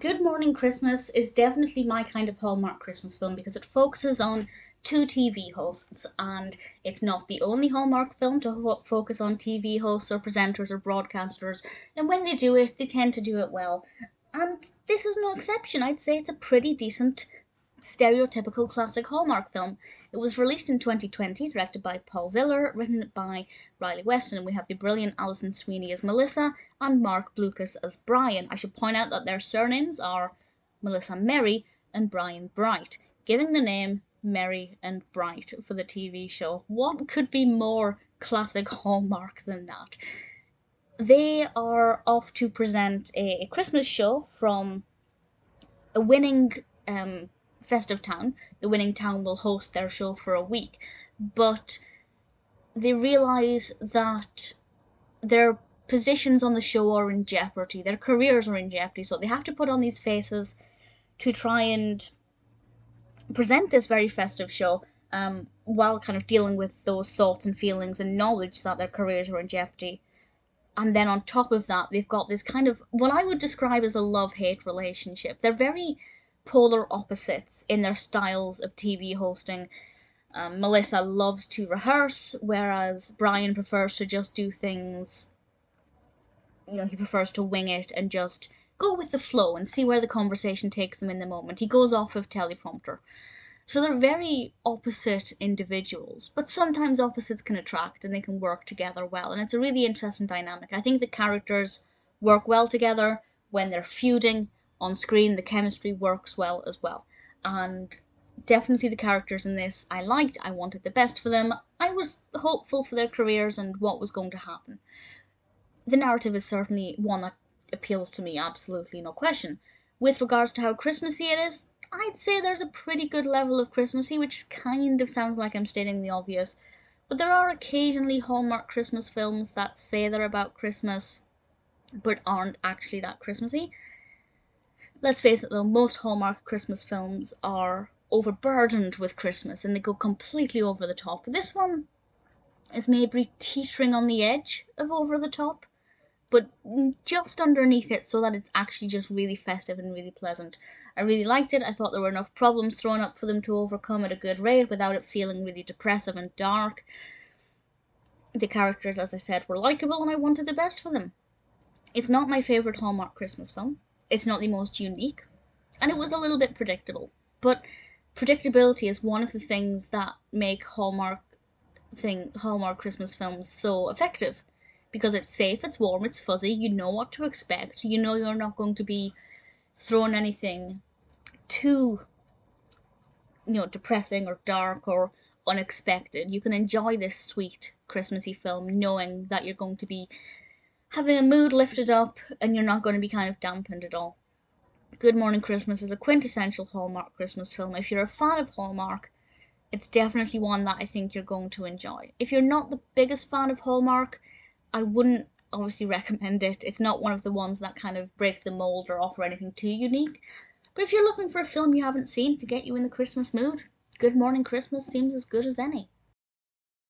Good Morning Christmas is definitely my kind of Hallmark Christmas film because it focuses on two TV hosts, and it's not the only Hallmark film to focus on TV hosts or presenters or broadcasters, and when they do it, they tend to do it well. And this is no exception. I'd say it's a pretty decent stereotypical classic Hallmark film. It was released in 2020, directed by Paul Ziller, written by Riley Weston, and we have the brilliant Alison Sweeney as Melissa and Marc Blucas as Brian. I should point out that their surnames are Melissa Merry and Brian Bright, giving the name Merry and Bright for the TV show. What could be more classic Hallmark than that? They are off to present a Christmas show from a winning festive town. The winning town will host their show for a week, but they realize that their positions on the show are in jeopardy, their careers are in jeopardy, so they have to put on these faces to try and present this very festive show, while kind of dealing with those thoughts and feelings and knowledge that their careers are in jeopardy. And then on top of that, they've got this kind of what I would describe as a love-hate relationship. They're very polar opposites in their styles of TV hosting. Melissa loves to rehearse, whereas Brian prefers to just do things, he prefers to wing it and just go with the flow and see where the conversation takes them in the moment. He goes off of teleprompter. So they're very opposite individuals, but sometimes opposites can attract and they can work together well, and it's a really interesting dynamic. I think the characters work well together when they're feuding on screen. The chemistry works well as well, and definitely the characters in this I liked. I wanted the best for them. I was hopeful for their careers and what was going to happen. The narrative is certainly one that appeals to me, absolutely no question. With regards to how Christmassy it is, I'd say there's a pretty good level of Christmassy, which kind of sounds like I'm stating the obvious, but there are occasionally Hallmark Christmas films that say they're about Christmas, but aren't actually that Christmassy. Let's face it though, most Hallmark Christmas films are overburdened with Christmas, and they go completely over the top. This one is maybe teetering on the edge of over the top, but just underneath it, so that it's actually just really festive and really pleasant. I really liked it. I thought there were enough problems thrown up for them to overcome at a good rate without it feeling really depressive and dark. The characters, as I said, were likeable, and I wanted the best for them. It's not my favourite Hallmark Christmas film. It's not the most unique, and it was a little bit predictable. But predictability is one of the things that make Hallmark Christmas films so effective. Because it's safe, it's warm, it's fuzzy, you know what to expect, you know you're not going to be thrown anything too, depressing or dark or unexpected. You can enjoy this sweet Christmassy film knowing that you're going to be having a mood lifted up and you're not going to be kind of dampened at all. Good Morning Christmas is a quintessential Hallmark Christmas film. If you're a fan of Hallmark, it's definitely one that I think you're going to enjoy. If you're not the biggest fan of Hallmark, I wouldn't obviously recommend it. It's not one of the ones that kind of break the mold or offer anything too unique. But if you're looking for a film you haven't seen to get you in the Christmas mood, Good Morning Christmas seems as good as any.